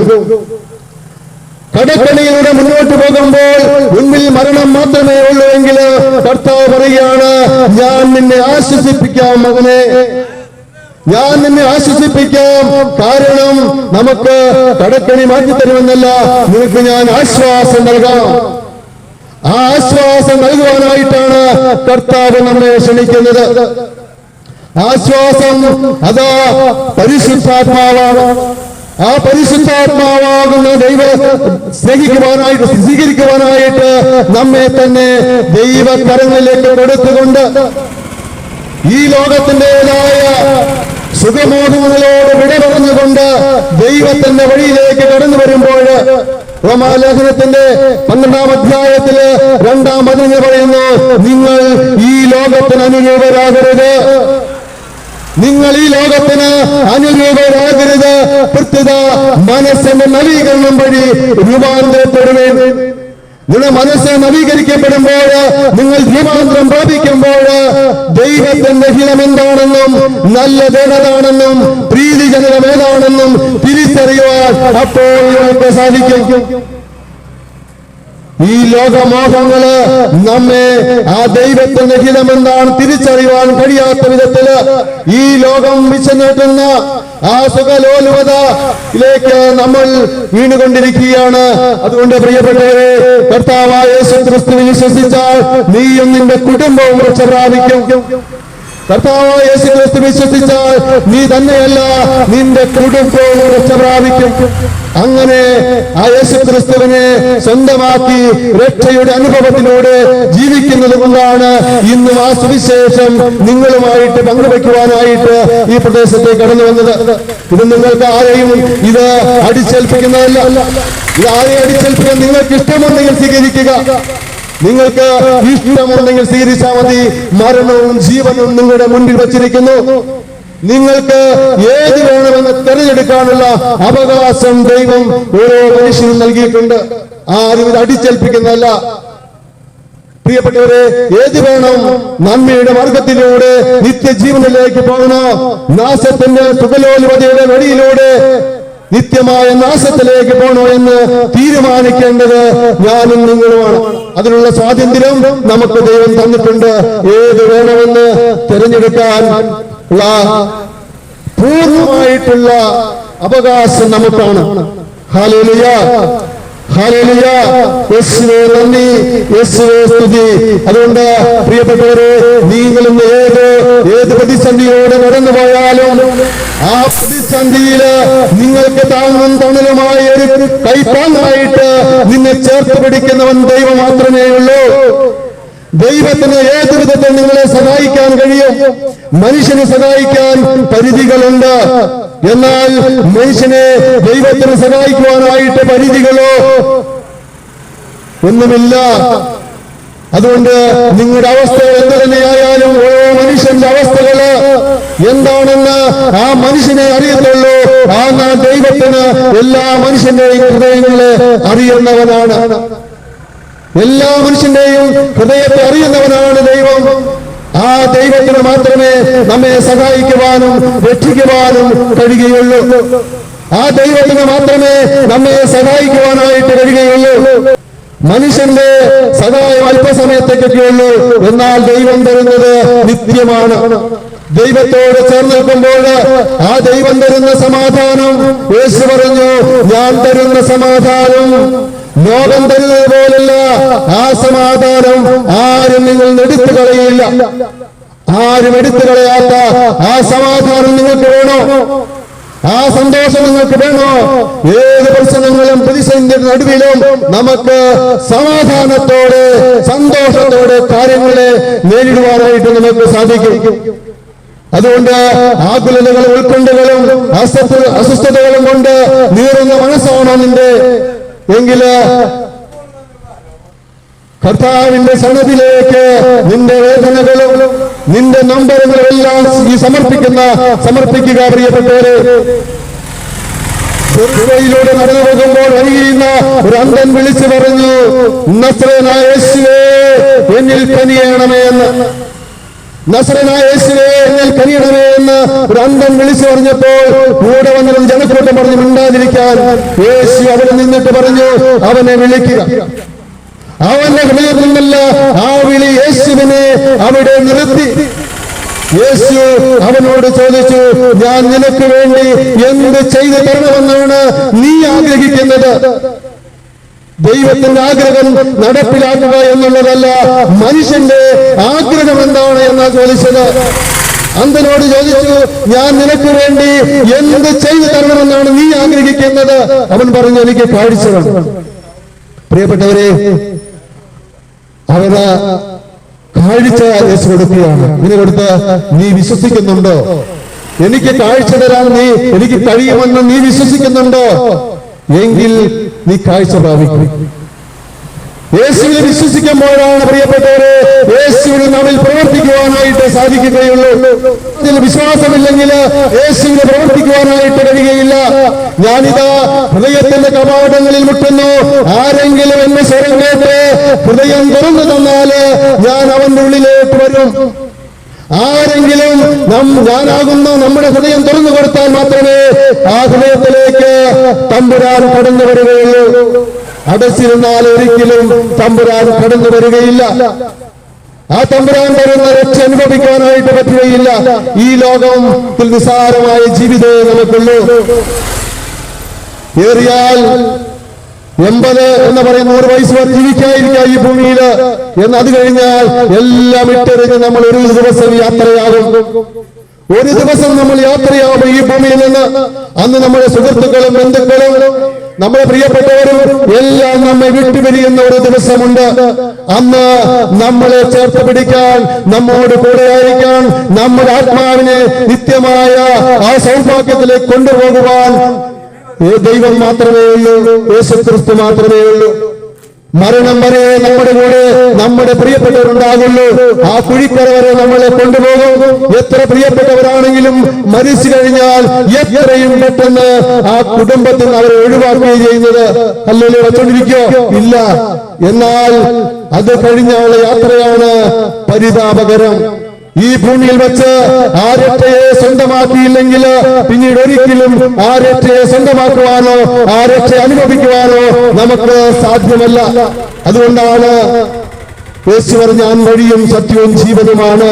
കടക്കണിയിലൂടെ മുന്നോട്ട് പോകുമ്പോൾ മുൻപിൽ മരണം മാത്രമേ ഉള്ളൂ എങ്കിൽ കർത്താവ് പറയുകയാണ്, ഞാൻ നിന്നെ ആശ്വസിപ്പിക്കാം മകനെ, ഞാൻ നിന്നെ ആശ്വസിപ്പിക്കാം. കാരണം നമുക്ക് കടക്കണി മാറ്റിത്തരുമെന്നല്ല, നിനക്ക് ഞാൻ ആശ്വാസം നൽകാം. ആ ആശ്വാസം നൽകുവാനായിട്ടാണ് കർത്താവ് നമ്മെ ക്ഷണിക്കുന്നത്. ആശ്വാസം അതാ പരിശുദ്ധാത്മാവാണ്. ആ പരിശുദ്ധാത്മാവാകുന്ന ദൈവം സ്വീകരിക്കുവാനായിട്ട് നമ്മെ തന്നെ ദൈവകരങ്ങളിലേക്ക് കൊടുത്തുകൊണ്ട് ഈ ലോകത്തിൻ്റെതായ സുഖമോഹങ്ങളോട് വിട പറഞ്ഞുകൊണ്ട് ദൈവത്തിന്റെ വഴിയിലേക്ക് കടന്നു വരുമ്പോൾ റോമാലേഖനത്തിന്റെ 12-ാം അധ്യായത്തില് 2-ാം വചനം പറയുന്നു, നിങ്ങൾ ഈ ലോകത്തിന് അനുരൂപരാകരുത്, നിങ്ങൾ ഈ ലോകത്തിന് അനുരൂപരാകരുത്, പ്രത്യുത മനസ്സിന്റെ നവീകരണം വഴി രൂപാന്തരപ്പെടുവേൻ. നിങ്ങളുടെ മനസ്സ് നവീകരിക്കപ്പെടുമ്പോൾ, നിങ്ങൾ രൂപാന്തരം പ്രാപിക്കുമ്പോൾ ദൈവത്തിന്റെ ഹിതം എന്താണെന്നും നല്ലതേതാണെന്നും പ്രീതിജനകം ഏതാണെന്നും തിരിച്ചറിയുവാൻ അപ്പോൾ നിങ്ങൾക്ക് സാധിക്കും. ഈ ലോകമോഹങ്ങള് നമ്മെ ആ ദൈവത്തിന്റെ ഹിതം എന്താണ് തിരിച്ചറിയുവാൻ കഴിയാത്ത വിധത്തില് ഈ ലോകം വിശന്നേറ്റുന്ന ആ സുഖലോലുപതയിലേക്ക് നമ്മൾ വീണുകൊണ്ടിരിക്കുകയാണ്. അതുകൊണ്ട് പ്രിയപ്പെട്ടവരെ, കർത്താവായ യേശുക്രിസ്തുവിൽ വിശ്വസിച്ചാൽ നീയും നിന്റെ കുടുംബവും രക്ഷ പ്രാപിക്കും. കർത്താവായ യേശുക്രിസ്തു വിശ്വസിച്ചാൽ നീ തന്നെയല്ല, നിന്റെ കുടുംബവും രക്ഷ പ്രാപിക്കും. അങ്ങനെ ആ യേശുക്രിസ്തുവിനെ സ്വന്തമാക്കി രക്ഷയുടെ അനുഭവത്തിലൂടെ ജീവിക്കുന്നത് കൊണ്ടാണ് ഇന്നും ആ സുവിശേഷം നിങ്ങളുമായിട്ട് പങ്കുവെക്കുവാനായിട്ട് ഈ പ്രദേശത്തേക്ക് കടന്നു വന്നത്. ഇത് നിങ്ങൾക്ക് ആരെയും ഇത് അടിച്ചേൽപ്പിക്കുന്നതല്ല. ഇത് ആരെയും അടിച്ചേൽപ്പിക്കാൻ നിങ്ങൾക്ക് ഇഷ്ടമുണ്ടെങ്കിൽ സ്വീകരിക്കുക, നിങ്ങൾക്ക് ഇഷ്ടമുണ്ടെങ്കിൽ സ്വീകരിച്ചാൽ മതി. മരണവും ജീവനും നിങ്ങളുടെ മുൻപിൽ വച്ചിരിക്കുന്നു. നിങ്ങൾക്ക് ഏത് വേണമെന്ന് തെരഞ്ഞെടുക്കാനുള്ള അവകാശം ദൈവം ഓരോ മനുഷ്യനും നൽകിയിട്ടുണ്ട്. ആരും ഇത് അടിച്ചേൽപ്പിക്കുന്നതല്ല. പ്രിയപ്പെട്ടവരെ, ഏത് വേണം? നന്മയുടെ മാർഗത്തിലൂടെ നിത്യജീവനിലേക്ക് പോകണോ, നാശത്തിന്റെ സുഖലോലുപതയുടെ വഴിയിലൂടെ നിത്യമായ നാശത്തിലേക്ക് പോകണോ എന്ന് തീരുമാനിക്കേണ്ടത് ഞാനും നിങ്ങളുമാണ്. അതിനുള്ള സ്വാതന്ത്ര്യം നമുക്ക് ദൈവം തന്നിട്ടുണ്ട്. ഏത് വേണമെന്ന് തിരഞ്ഞെടുക്കാൻ ഉള്ള പൂർണ്ണമായിട്ടുള്ള അവകാശം നമുക്കാണ്. ഹല്ലേലൂയ, ഹല്ലേലൂയ. യേശുവേ നന്ദി, യേശുവേ സ്തുതി. അതുകൊണ്ട് പ്രിയപ്പെട്ടവരെ, നിങ്ങളും ഏത് പ്രതിസന്ധിയോടെ കടന്നു പോയാലും ആ പ്രതിസന്ധിയില് നിങ്ങൾക്ക് താങ്ങും തണലുമായ ഒരു കൈത്താങ്ങായിട്ട് നിന്നെ ചേർത്ത് പിടിക്കുന്നവൻ ദൈവം മാത്രമേ ഉള്ളൂ. ദൈവത്തിന് ഏത് വിധത്തിൽ നിങ്ങളെ സഹായിക്കാൻ കഴിയും? മനുഷ്യനെ സഹായിക്കാൻ പരിധികളുണ്ട്, എന്നാൽ മനുഷ്യനെ ദൈവത്തിന് സഹായിക്കുവാനായിട്ട് പരിധികളോ ഒന്നുമില്ല. അതുകൊണ്ട് നിങ്ങളുടെ അവസ്ഥകൾ എന്ത് തന്നെയായാലും ഓരോ മനുഷ്യന്റെ അവസ്ഥകള് എന്താണെന്ന് ആ മനുഷ്യനെ അറിയത്തുള്ളൂ. ആ ദൈവത്തിന് എല്ലാ മനുഷ്യന്റെയും ഹൃദയങ്ങളെ അറിയുന്നവനാണ്. എല്ലാ മനുഷ്യന്റെയും ഹൃദയത്തെ അറിയുന്നവനാണ് ദൈവം. ആ ദൈവത്തിന് മാത്രമേ നമ്മെ സഹായിക്കുവാനും രക്ഷിക്കുവാനും കഴിയുകയുള്ളൂ. ആ ദൈവത്തിന് മാത്രമേ നമ്മെ സഹായിക്കുവാനായിട്ട് കഴിയുകയുള്ളൂ. മനുഷ്യന്റെ സഹായം അല്പസമയത്തേക്കൊക്കെ ഉള്ളൂ, എന്നാൽ ദൈവം തരുന്നത് നിത്യമാണ്. ദൈവത്തോട് ചേർന്ന് നിൽക്കുമ്പോൾ ആ ദൈവം തരുന്ന സമാധാനം, യേശു പറഞ്ഞു, ഞാൻ തരുന്ന സമാധാനം ലോകം തരുന്നത് പോലല്ല. ആ സമാധാനം ആരും നിങ്ങൾ എടുത്തു കളയില്ല. ആരും എടുത്തു കളയാത്ത ആ സമാധാനം നിങ്ങൾക്ക് വേണോ? ആ സന്തോഷം നിങ്ങൾക്ക് വേണോ? ഏത് പ്രശ്നങ്ങളും പ്രതിസന്ധിയുടെ നടുവിലും നമുക്ക് സമാധാനത്തോടെ സന്തോഷത്തോടെ കാര്യങ്ങളെ നേരിടുവാനായിട്ട് നമുക്ക് സാധിക്കും. അതുകൊണ്ട് ആകുലതകളും ഉത്കണ്ഠകളും അസ്വസ്ഥതകളും കൊണ്ട് നീറുന്ന മനസ്സാണോ നിന്റെ എങ്കില് കർത്താവിന്റെ സന്നിധിയിലേക്ക് നിന്റെ വേദനകളും നിന്റെ നമ്പറുകളും എല്ലാം ഈ സമർപ്പിക്കുക പ്രിയപ്പെട്ടവരെ. യിലൂടെ നടന്നു പോകുമ്പോൾ വഴിയുന്ന ഒരു അന്ധൻ വിളിച്ചു പറഞ്ഞു, നസ്രയനായ യേശുവേ എന്നിൽ കനിയണമേ എന്ന്. നസ്രയനായ യേശുവേ എന്നിൽ കനിയണമേ എന്ന് ഒരു അന്ധൻ വിളിച്ചു പറഞ്ഞപ്പോൾ കൂടെ വന്നൊരു ജനക്കൂട്ടം പറഞ്ഞു മിണ്ടാതിരിക്കാൻ. യേശു അവിടെ നിന്നിട്ട് പറഞ്ഞു, അവനെ വിളിക്കുക. അവന്റെ ഹൃദയത്തിൽ നിന്നല്ല ആ വിളി യേശുവിനെ അവിടെ നിർത്തി. യേശു അവനോട് ചോദിച്ചു, ഞാൻ നിനക്ക് വേണ്ടി എന്ത് ചെയ്തു തരണമെന്നാണ് നീ ആഗ്രഹിക്കുന്നത്? ദൈവത്തിന്റെ ആഗ്രഹം നടപ്പിലാക്കുക എന്നുള്ളതല്ല, മനുഷ്യന്റെ ആഗ്രഹം എന്താണ് എന്നാണ് ചോദിച്ചത്. അന്ധനോട് ചോദിച്ചു, ഞാൻ നിനക്ക് വേണ്ടി എന്ത് ചെയ്തു തരണമെന്നാണ് നീ ആഗ്രഹിക്കുന്നത്? അവൻ പറഞ്ഞു, എനിക്ക് കാഴ്ച വേണം. പ്രിയപ്പെട്ടവരെ, അവന് കാഴ്ച യേശു കൊടുക്കുകയാണ്. ഇതിനെ കൊടുത്ത് നീ വിശ്വസിക്കുന്നുണ്ടോ? എനിക്ക് കാഴ്ച തരാൻ എനിക്ക് കഴിയുമെന്ന് നീ വിശ്വസിക്കുന്നുണ്ടോ? എങ്കിൽ നീ കാഴ്ച പ്രാപിക്കും. യേശുവിനെ വിശ്വസിക്കുമ്പോഴാണ് പ്രിയപ്പെട്ടവരെ യേശുവിനെ നമ്മിൽ പ്രവർത്തിക്കുവാനായിട്ട് സാധിക്കുകയുള്ളൂ. ഇതിൽ വിശ്വാസമില്ലെങ്കിൽ യേശുവിനെ പ്രവർത്തിക്കുവാനായിട്ട് കഴിയുകയില്ല. ഞാനിതാ ഹൃദയത്തിന്റെ കവാടങ്ങളിൽ മുട്ടുന്നു. ആരെങ്കിലും എന്നെ സ്വരം കേട്ട് ഹൃദയം തുറന്നു തന്നാല് ഞാൻ അവന്റെ ഉള്ളിലേക്ക് വരും. ആരെങ്കിലും ഞാനാകുന്നു നമ്മുടെ ഹൃദയം തുറന്നു കൊടുത്താൽ മാത്രമേ ആ ഹൃദയത്തിലേക്ക് തമ്പുരാൻ കടന്നു വരികയുള്ളൂ. അടച്ചിരുന്നാൽ ഒരിക്കലും തമ്പുരാൻ കടന്നു വരികയില്ല. ആ തമ്പുരാൻ തരുന്ന രക്ഷ അനുഭവിക്കാനായിട്ട് പറ്റുകയില്ല. ഈ ലോകത്തിൽ നിസ്സാരമായ ജീവിതമേ നമുക്കുള്ളൂ. ഏറിയാൽ 80 എന്ന് പറയുന്ന 100 വയസ്സ് വരെ ജീവിക്കാതിരിക്കുക ഈ ഭൂമിയിൽ. എന്ന് അത് കഴിഞ്ഞാൽ എല്ലാം ഇട്ടെറിഞ്ഞ് നമ്മൾ ഒരു ദിവസം യാത്രയാകും. ഒരു ദിവസം നമ്മൾ യാത്രയാവും ഈ ഭൂമിയിൽ നിന്ന്. അന്ന് നമ്മുടെ സുഹൃത്തുക്കളും ബന്ധുക്കളും നമ്മുടെ പ്രിയപ്പെട്ടവരും എല്ലാം നമ്മെ വിട്ടുപിരിയുന്ന ഒരു ദിവസമുണ്ട്. അന്ന് നമ്മളെ ചേർത്ത് പിടിക്കാൻ, നമ്മോട് കൂടെയായിരിക്കാൻ, നമ്മുടെ ആത്മാവിനെ നിത്യമായ ആ സൗഭാഗ്യത്തിലേക്ക് കൊണ്ടുപോകുവാൻ ദൈവം മാത്രമേ ഉള്ളൂ, യേശുക്രിസ്തു മാത്രമേ ഉള്ളൂ. മരണം വരെ നമ്മുടെ കൂടെ നമ്മുടെ പ്രിയപ്പെട്ടവരുണ്ടാകുള്ളൂ. ആ കുഴിക്കര വരെ നമ്മളെ കൊണ്ടുപോകും. എത്ര പ്രിയപ്പെട്ടവരാണെങ്കിലും മരിച്ചു കഴിഞ്ഞാൽ എത്രയും പെട്ടെന്ന് ആ കുടുംബത്തിൽ നിന്ന് അവരെ ഒഴിവാക്കുകയും ചെയ്യുന്നത് അല്ലെങ്കിൽ വച്ചോണ്ടിരിക്കോ? ഇല്ല. എന്നാൽ അത് കഴിഞ്ഞുള്ള യാത്രയാണ് പരിതാപകരം. ഈ ഭൂമിയിൽ വെച്ച് ആ രക്ഷയെ സ്വന്തമാക്കിയില്ലെങ്കിൽ പിന്നീട് ഒരിക്കലും ആ രക്ഷയെ സ്വന്തമാക്കുവാനോ ആ രക്ഷ അനുഭവിക്കുവാനോ നമുക്ക് സാധ്യമല്ല. അതുകൊണ്ടാണ് യേശു പറഞ്ഞു, ഞാൻ വഴിയും സത്യവും ജീവനുമാണ്,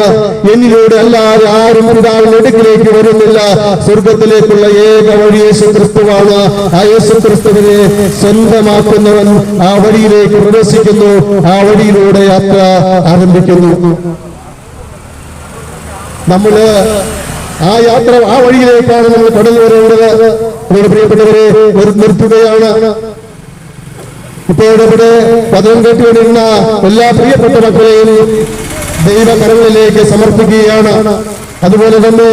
എന്നിലൂടെ അല്ലാതെ ആരും പിതാവിന്റെ അടുക്കിലേക്ക് വരുന്നില്ല. സ്വർഗത്തിലേക്കുള്ള ഏക വഴി യേശു ക്രിസ്തുവാണ്. ആ യേശു ക്രിസ്തുവിനെ സ്വന്തമാക്കുന്നവൻ ആ വഴിയിലേക്ക് പ്രവേശിക്കുന്നു, ആ വഴിയിലൂടെ യാത്ര ആരംഭിക്കുന്നു. നമ്മള് ആ യാത്ര ആ വഴിയിലേക്കാണ് നമ്മൾ കടന്നു വരേണ്ടത്. നമ്മുടെ പ്രിയപ്പെട്ടവരെ നിർത്തുകയാണ്. ഇപ്പോഴിവിടെ പദം കേട്ടുകൊണ്ടിരുന്ന എല്ലാ പ്രിയപ്പെട്ട മക്കളെയും ദൈവകരങ്ങളിലേക്ക് സമർപ്പിക്കുകയാണ്. അതുപോലെ തന്നെ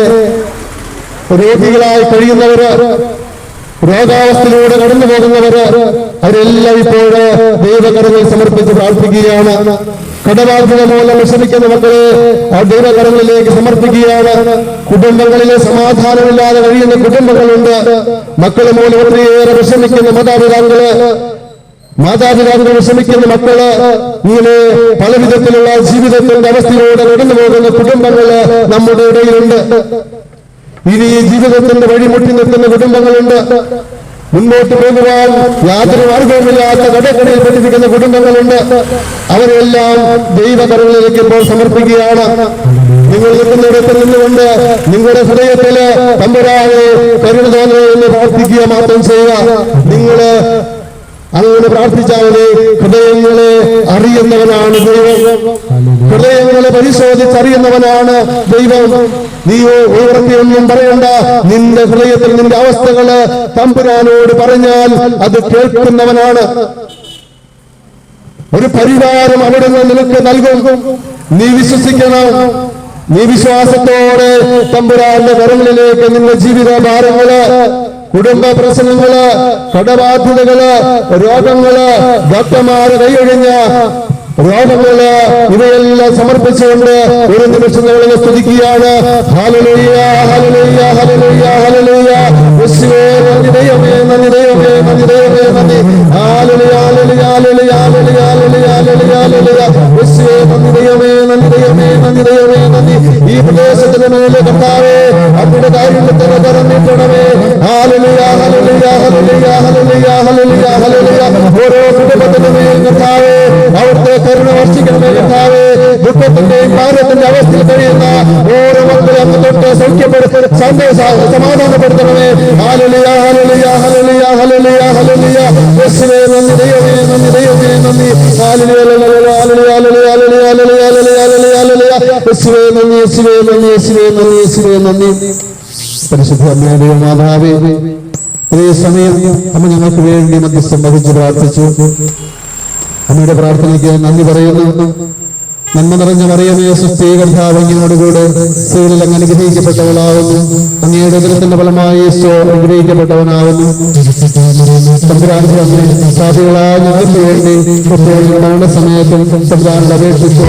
രോഗികളായി കഴിയുന്നവര്, രോഗാവസ്ഥയിലൂടെ കടന്നു പോകുന്നവര്, അവരെല്ലാം ഇപ്പോഴ് ദൈവകരങ്ങളിൽ സമർപ്പിച്ച് പ്രാർത്ഥിക്കുകയാണ്. കടബാധ്യത മൂലം വിഷമിക്കുന്ന മക്കളെ ആ ദൈവകരങ്ങളിലേക്ക് സമർപ്പിക്കുകയാണ്. കുടുംബങ്ങളിലെ സമാധാനമില്ലാതെ കഴിയുന്ന കുടുംബങ്ങളുണ്ട്. മക്കളെ മൂലം ഒത്തിരിയേറെ വിഷമിക്കുന്ന മാതാപിതാക്കൾ വിഷമിക്കുന്ന മക്കള്, ഇങ്ങനെ പല വിധത്തിലുള്ള ജീവിതത്തിന്റെ അവസ്ഥയിലൂടെ കടന്നു പോകുന്ന കുടുംബങ്ങള് നമ്മുടെ ഇടയിലുണ്ട്. ഇനി ജീവിതത്തിന്റെ വഴിമുട്ടി നിൽക്കുന്ന കുടുംബങ്ങളുണ്ട്. മുന്നോട്ട് പോകുവാൻ യാതൊരു മാർഗവുമില്ലാത്ത കടക്കണിയിൽ പെട്ടിരിക്കുന്ന കുടുംബങ്ങളുണ്ട്. അവരെല്ലാം ദൈവകരങ്ങളിലേക്ക് ഇപ്പോൾ സമർപ്പിക്കുകയാണ്. നിങ്ങൾ നിൽക്കുന്നിടത്ത് നിന്നുകൊണ്ട് നിങ്ങളുടെ ഹൃദയത്തില് തമ്പുരാനെ കരുണ തോന്നണേ എന്ന് പ്രാർത്ഥിക്കുക മാത്രം ചെയ്യുക. നിങ്ങള് അങ്ങനെ പ്രാർത്ഥിച്ചാൽ ഹൃദയങ്ങളെ അറിയുന്നവനാണ് ദൈവം. ഹൃദയങ്ങളെ പരിശോധിച്ചറിയുന്നവനാണ് ദൈവം. നീ ഉയർത്തിയൊന്നും പറയണ്ട. നിന്റെ ഹൃദയത്തിൽ നിന്റെ അവസ്ഥകള് തമ്പുരാനോട് പറഞ്ഞാൽ അത് കേൾക്കുന്നവനാണ്. ഒരു പരിഹാരം അവിടെ നിന്ന് നിനക്ക് നൽകും. നീ വിശ്വസിക്കണം. നീ വിശ്വാസത്തോടെ തമ്പുരാന്റെ കരങ്ങളിലേക്ക് നിന്റെ ജീവിത ഭാരങ്ങള്, കുടുംബ പ്രശ്നങ്ങള്, കടബാധ്യതകള്, രോഗങ്ങള്, ഡോക്ടർമാരെ കൈയൊഴിഞ്ഞ രോഗങ്ങള്, ഇവയെല്ലാം സമർപ്പിച്ചുകൊണ്ട് ഒരു നിമിഷം നമ്മളെ സ്തുതിക്കുകയാണ്. ഹല്ലേലൂയ, ഹല്ലേലൂയ, ഹല്ലേലൂയ, ഹല്ലേലൂയ. യേശുവേ നന്ദി, ദൈവമേ നന്ദി, ദൈവമേ നന്ദി, ദൈവമേ നന്ദി. ഹല്ലേലൂയ, ഹല്ലേലൂയ, ഹല്ലേലൂയ, ഹല്ലേലൂയ, ഹല്ലേലൂയ, ഹല്ലേലൂയ, ഹല്ലേലൂയ. യേശുവേ നന്ദി, ദൈവമേ നന്ദി, ദൈവമേ നന്ദി, ദൈവമേ നന്ദി. ഈ പ്രദേശത്തിന് മേലെ കർത്താവേ അങ്ങയുടെ കാരുണ്യത്തിന് കരം നീട്ടണമേ. ഹല്ലേലൂയ, ഹല്ലേലൂയ, ഹല്ലേലൂയ, ഹല്ലേലൂയ, ഹല്ലേലൂയ, ഹല്ലേലൂയ. ഓരോ കുടുംബത്തിന്റെ മേൽ കർത്താവേ അവിടുത്തെ കരുണ വർഷിക്കണമേ കർത്താവേ. ദുഃഖത്തിന്റെയും ഭാരത്തിന്റെ അവസ്ഥയിൽ കഴിയുന്ന ഓരോ മക്കളെ അങ്ങ് തൊട്ട് സൗഖ്യപ്പെടുത്തി സമാധാനപ്പെടുത്തണമേ. ഹല്ലേലൂയ, ഹല്ലേലൂയ, ഹല്ലേലൂയ, ഹല്ലേലൂയ, ഹല്ലേലൂയ. യേശുവേ നന്ദി, ദൈവമേ നന്ദി, ദൈവമേ നന്ദി. ഹല്ലേലൂയ, ഹല്ലേലൂയ, ഹല്ലേലൂയ, ഹല്ലേലൂയ, ഹല്ലേലൂയ, ഹല്ലേലൂയ, ഹല്ലേലൂയ. യേശുവേ നന്ദി, യേശുവേ നന്ദി, യേശുവേ നന്ദി, യേശുവേ നന്ദി. പരിശുദ്ധ അമ്മയുടെ മാതാവേ, ഇത്രയും സമയം അമ്മ ഞങ്ങൾക്ക് വേണ്ടി മധ്യസ്ഥം വഹിച്ച് പ്രാർത്ഥിച്ചു. അമ്മയുടെ പ്രാർത്ഥനയ്ക്ക് നന്ദി പറയുന്നു. നന്മ നിറഞ്ഞ മറിയമേ സുസ്ഥീ, കർത്താവ് അങ്ങയോടുകൂടെ സ്ത്രീകളിൽ അങ്ങ് അനുഗ്രഹിക്കപ്പെട്ടവളാവുന്നു. അങ്ങയുടെ ഉദരത്തിന്റെ ഫലമായി യേശു അനുഗ്രഹിക്കപ്പെട്ടവനാവുന്നു. തമ്പുരാന്റെ അമ്മേ, സാധികളായ ഞങ്ങൾക്ക് വേണ്ടി എപ്പോഴും മരണസമയത്തും തമ്പുരാനോട് അപേക്ഷിച്ചു.